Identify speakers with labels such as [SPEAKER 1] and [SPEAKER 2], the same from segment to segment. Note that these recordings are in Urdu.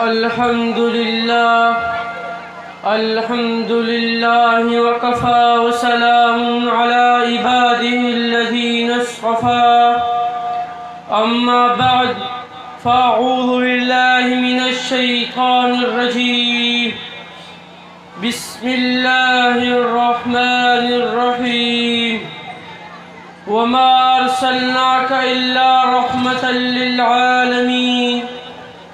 [SPEAKER 1] الحمد لله وكفى وسلام على عباده الذين اصطفى أما بعد فأعوذ بالله من الشيطان الرجيم بسم الله الرحمن الرحيم وما أرسلناك إلا رحمة للعالمين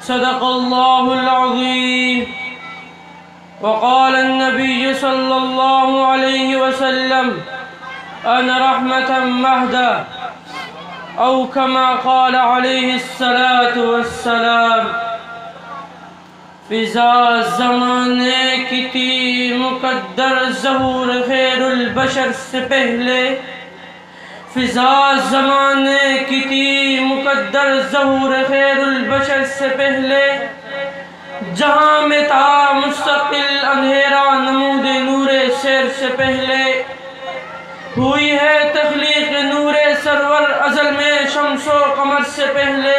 [SPEAKER 1] صدق الله العظيم وقال النبي صلى الله عليه وسلم أنا رحمة مهدى أو كما قال عليه الصلاة والسلام فضا زمانے کی تھی مقدر ظہور خیر البشر سے پہلے فضا زمانے کی تھی مقدر ظہور خیر البشر سے پہلے جہاں میں تھا مستقل اندھیرا نمود نور شیر سے پہلے ہوئی ہے تخلیق نور سرور ازل میں شمس و قمر سے پہلے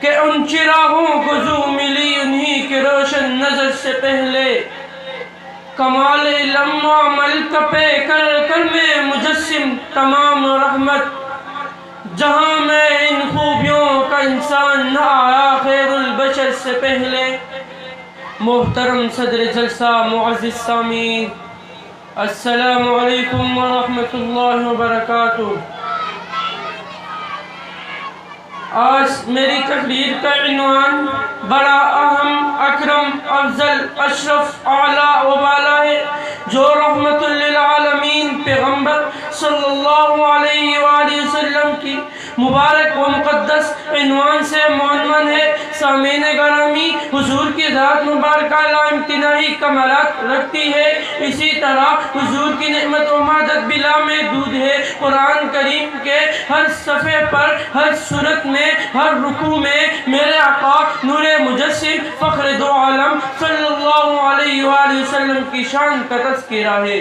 [SPEAKER 1] کہ ان چراغوں کو جو ملی انہی کے روشن نظر سے پہلے کمال علم و عمل کپے کر میں مجسم تمام رحمت جہاں میں ان خوبیوں کا انسان نہ آیا خیر البشر سے پہلے محترم صدر جلسہ معزز سامعین السلام علیکم ورحمۃ اللہ وبرکاتہ۔ آج میری تقریر کا عنوان بڑا اہم اکرم افضل اشرف اعلیٰ و بالا ہے جو رحمت للعالمین پیغمبر صلی اللہ علیہ وآلہ وسلم کی مبارک و مقدس عنوان سے معنون ہے۔ سامعین گرامی، حضور کی ذات مبارکہ لامتناہی کمالات رکھتی ہے، اسی طرح حضور کی نعمت و مدد بلا محدود ہے۔ قرآن کریم کے ہر صفحے پر، ہر سورت میں، ہر رکوع میں میرے آقا نور مجسم فخر دو عالم صلی اللہ علیہ وآلہ وسلم کی شان کا تذکرہ ہے۔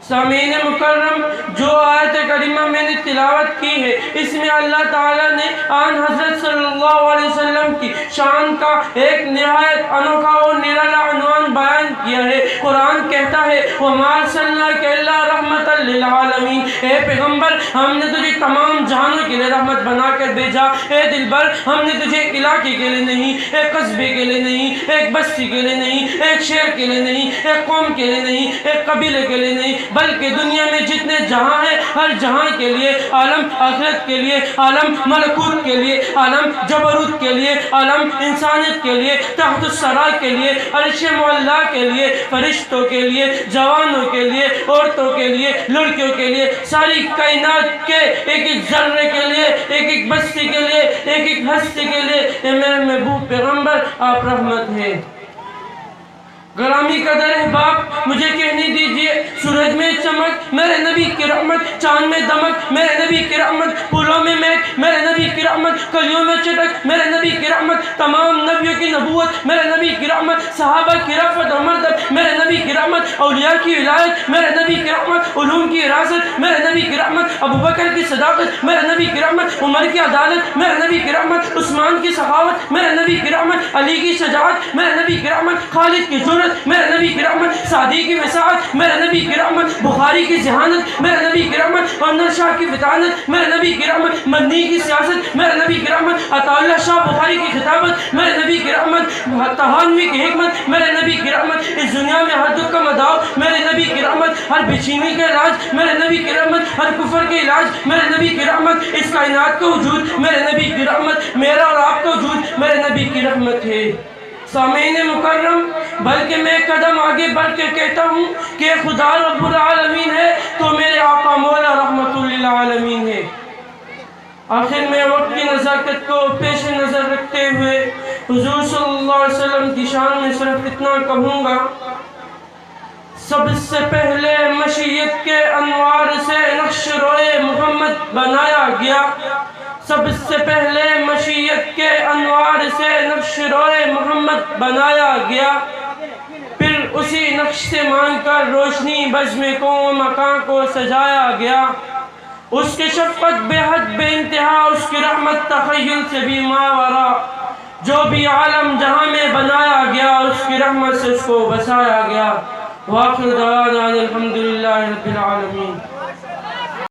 [SPEAKER 1] سامعین مکرم، جو آیت کریمہ میں نے تلاوت کی ہے اس میں اللہ تعالیٰ نے آن حضرت صلی اللہ علیہ وسلم کی شان کا ایک نہایت انوکھا اور نرالا عنوان بیان کیا ہے۔ قرآن کہتا ہے وَمَا أَرْسَلْنَاكَ إِلَّا رَحْمَةً لِلْعَالَمِينَ، اے پیغمبر ہم نے تجھے تمام جہانوں کے لیے رحمت بنا کر بھیجا۔ اے دلبر ہم نے تجھے ایک علاقے کے لیے نہیں، ایک قصبے کے لیے نہیں، ایک بستی کے لیے نہیں، ایک شہر کے لیے نہیں، ایک قوم کے لیے نہیں، ایک قبیلے کے لیے نہیں، بلکہ دنیا میں جتنے جہاں ہیں ہر جہاں کے لیے، عالم آخرت کے لیے، عالم ملکوت کے لیے، عالم جبروت کے لیے، عالم انسانیت کے لیے، تحت الثری کے لیے، عرش معلیٰ کے لیے، فرشتوں کے لیے، جوانوں کے لیے، عورتوں کے لیے، لڑکیوں کے لیے، ساری کائنات کے ایک ایک ذرے کے لیے، ایک ایک بستی کے لیے، ایک ایک ہستی کے لیے اے میرے محبوب پیغمبر آپ رحمت ہیں۔ گرامی قدر احباب، مجھے کہنے دیجئے سورج میں چمک میرے نبی کی رحمت، چاند میں دمک میرے نبی کی رحمت، پھولوں میں مہک میرے نبی کی رحمت، کلیوں میں چٹک میرے نبی کی رحمت، تمام نبیوں کی نبوت میرے نبی کی رحمت، صحابہ کی رفعت و مرتبہ میرے نبی کی رحمت، اولیاء کی ولایت میرے نبی کی رحمت، علوم کی وراثت میرے نبی کی رحمت، ابوبکر کی صداقت میرے نبی کی رحمت، عمر کی عدالت میرے نبی کی رحمت، عثمان کی سخاوت میرے نبی کی رحمت، علی کی شجاعت میرے نبی کی رحمت، خالد کی جرأت میرے نبی کی رحمت، سعدی کی وساعت میرے نبی کی رحمت، بخاری کی ذہانت میرے نبی کی رحمت، اندر شاہ کی فطانت میرے نبی کی رحمت، مدنی کی سیاست میرے نبی کی رحمت، عطا اللہ شاہ بخاری کی خطابت میرے نبی کی رحمت، تہانوی کی حکمت میرے نبی کی رحمت، اس دنیا میں ہر دکھ کا مداو میرے نبی کی رحمت، ہر بچینی کا علاج میرے نبی کی رحمت، ہر کفر کے علاج میرے نبی کی رحمت، اس کائنات کا وجود میرے نبی کی رحمت، میرا اور آپ کا وجود میرے نبی کی رحمت ہے۔ سامعین مکرم، بلکہ میں قدم آگے بڑھ کے کہتا ہوں کہ خدا رب العالمین ہے تو میرے آقا مولا رحمت للعالمین ہے۔ آخر میں وقت کی نزاکت کو پیش نظر رکھتے ہوئے حضور صلی اللہ علیہ وسلم کی شان میں صرف اتنا کہوں گا، سب سے پہلے مشیت کے انوار سے نقش روئے محمد بنایا گیا، سب سے پہلے مشیت کے انوار سے نقش روئے محمد بنایا گیا، پھر اسی نقش سے مانگ کر روشنی بزم کو مکان کو سجایا گیا، اس کی شفقت بے حد بے انتہا، اس کی رحمت تخیل سے بھی ماورا، جو بھی عالم جہاں میں بنایا گیا اس کی رحمت سے اس کو بسایا گیا۔ وآخر دعوانا الحمدللہ رب العالمین۔